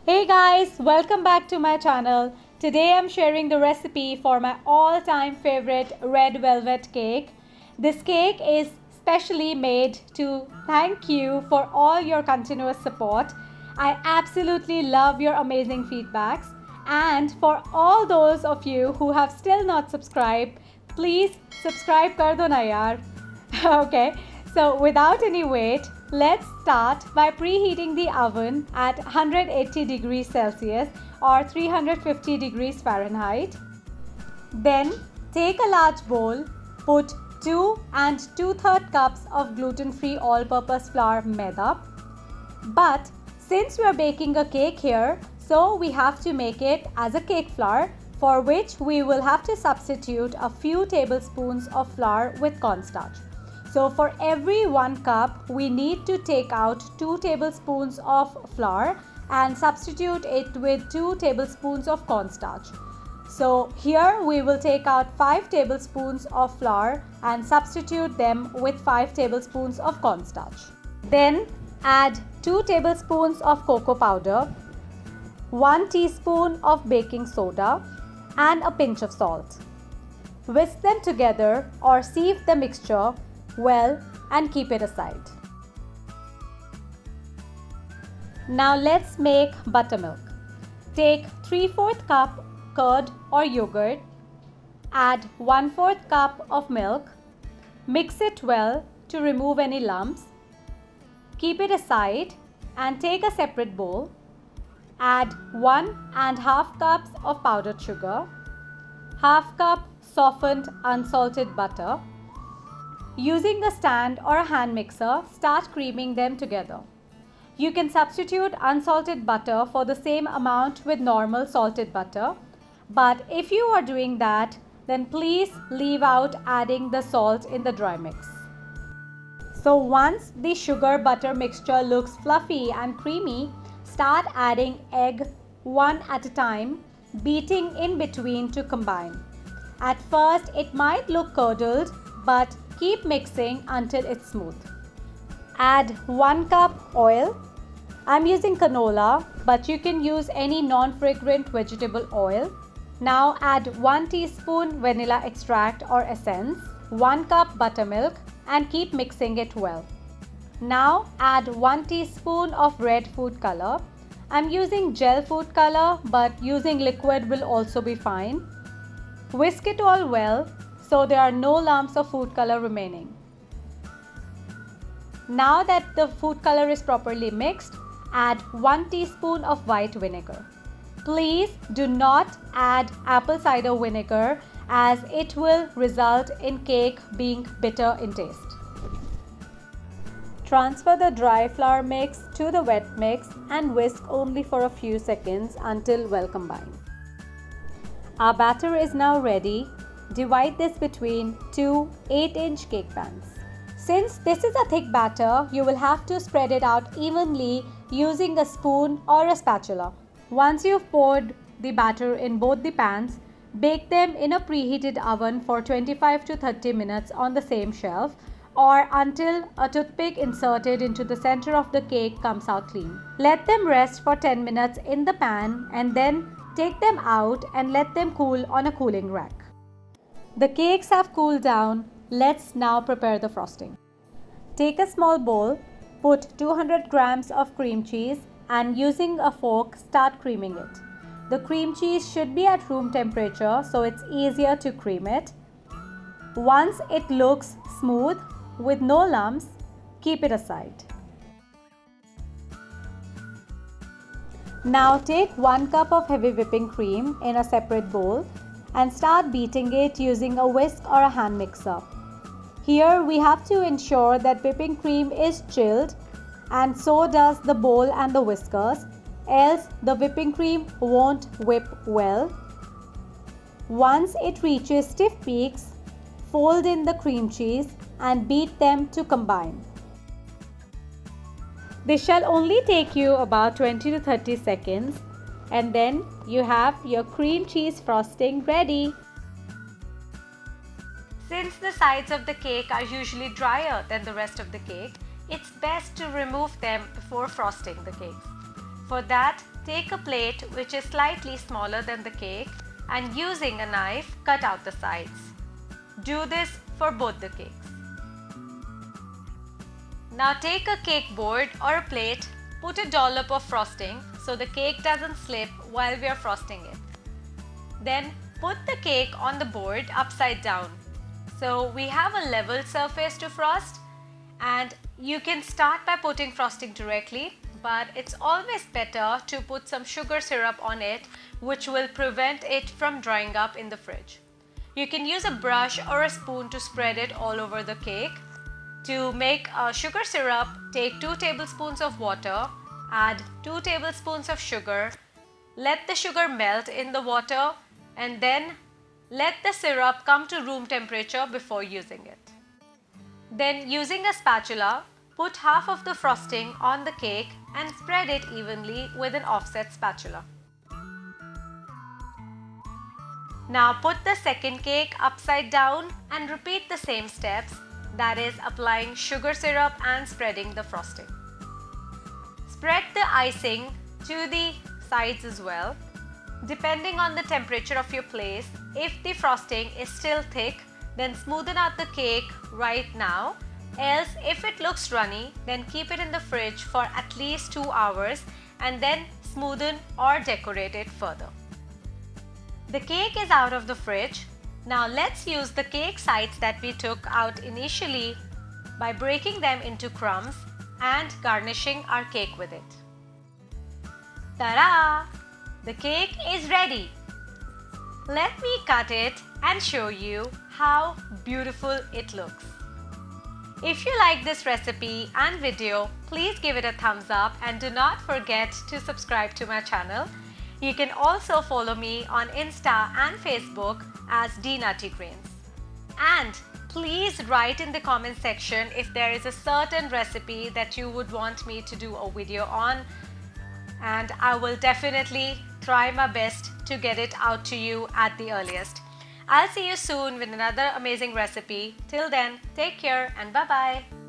Hey guys, welcome back to my channel. Today I'm sharing the recipe for my all-time favorite red velvet cake. This cake is specially made to thank you for all your continuous support. I absolutely love your amazing feedbacks. And for all those of you who have still not subscribed, please subscribe kar do na yaar. Okay, so without any wait, let's start by preheating the oven at 180 degrees Celsius or 350 degrees Fahrenheit. Then take a large bowl, put 2 and 2/3 cups of gluten-free all-purpose flour maida. But since we are baking a cake here, so we have to make it as a cake flour, for which we will have to substitute a few tablespoons of flour with cornstarch. So for every 1 cup, we need to take out 2 tablespoons of flour and substitute it with 2 tablespoons of cornstarch. So here we will take out 5 tablespoons of flour and substitute them with 5 tablespoons of cornstarch. Then add 2 tablespoons of cocoa powder, 1 teaspoon of baking soda and a pinch of salt. Whisk them together or sieve the mixture well and keep it aside. Now let's make buttermilk. Take 3/4 cup curd or yogurt, add 1/4 cup of milk, mix it well to remove any lumps, keep it aside and take a separate bowl. Add 1.5 cups of powdered sugar, half cup softened unsalted butter. Using a stand or a hand mixer, start creaming them together. You can substitute unsalted butter for the same amount with normal salted butter. But if you are doing that, then please leave out adding the salt in the dry mix. So once the sugar butter mixture looks fluffy and creamy, start adding egg one at a time, beating in between to combine. At first, it might look curdled, but keep mixing until it's smooth. Add 1 cup oil. I'm using canola, but you can use any non-fragrant vegetable oil. Now add 1 teaspoon vanilla extract or essence, 1 cup buttermilk and keep mixing it well. Now add 1 teaspoon of red food color. I'm using gel food color, but using liquid will also be fine. Whisk it all well so there are no lumps of food color remaining. Now that the food color is properly mixed, add 1 teaspoon of white vinegar. Please do not add apple cider vinegar as it will result in cake being bitter in taste. Transfer the dry flour mix to the wet mix and whisk only for a few seconds until well combined. Our batter is now ready. Divide this between 2 8-inch cake pans. Since this is a thick batter, you will have to spread it out evenly using a spoon or a spatula. Once you've poured the batter in both the pans, bake them in a preheated oven for 25 to 30 minutes on the same shelf or until a toothpick inserted into the center of the cake comes out clean. Let them rest for 10 minutes in the pan and then take them out and let them cool on a cooling rack. The cakes have cooled down. Let's now prepare the frosting. Take a small bowl, put 200 grams of cream cheese and using a fork start creaming it. The cream cheese should be at room temperature so it's easier to cream it. Once it looks smooth with no lumps, keep it aside. Now take 1 cup of heavy whipping cream in a separate bowl and start beating it using a whisk or a hand mixer. Here we have to ensure that whipping cream is chilled and so does the bowl and the whiskers, else the whipping cream won't whip well. Once it reaches stiff peaks, fold in the cream cheese and beat them to combine. This shall only take you about 20 to 30 seconds and then you have your cream cheese frosting ready. Since the sides of the cake are usually drier than the rest of the cake, it's best to remove them before frosting the cake. For that, take a plate which is slightly smaller than the cake and using a knife cut out the sides. Do this for both the cakes. Now take a cake board or a plate, put a dollop of frosting so the cake doesn't slip while we are frosting it. Then put the cake on the board upside down. So we have a level surface to frost, and you can start by putting frosting directly, but it's always better to put some sugar syrup on it, which will prevent it from drying up in the fridge. You can use a brush or a spoon to spread it all over the cake. To make a sugar syrup, take 2 tablespoons of water, add 2 tablespoons of sugar, let the sugar melt in the water, and then let the syrup come to room temperature before using it. Then using a spatula, put half of the frosting on the cake and spread it evenly with an offset spatula. Now put the second cake upside down and repeat the same steps, that is applying sugar syrup and spreading the frosting. Spread the icing to the sides as well. Depending on the temperature of your place, if the frosting is still thick, then smoothen out the cake right now. Else, if it looks runny, then keep it in the fridge for at least 2 hours and then smoothen or decorate it further. The cake is out of the fridge. Now let's use the cake sides that we took out initially by breaking them into crumbs and garnishing our cake with it. Ta-da! The cake is ready. Let me cut it and show you how beautiful it looks. If you like this recipe and video, please give it a thumbs up and do not forget to subscribe to my channel. You can also follow me on Insta and Facebook as dnuttygrains. And please write in the comment section if there is a certain recipe that you would want me to do a video on, and I will definitely try my best to get it out to you at the earliest. I'll see you soon with another amazing recipe. Till then, take care and bye-bye.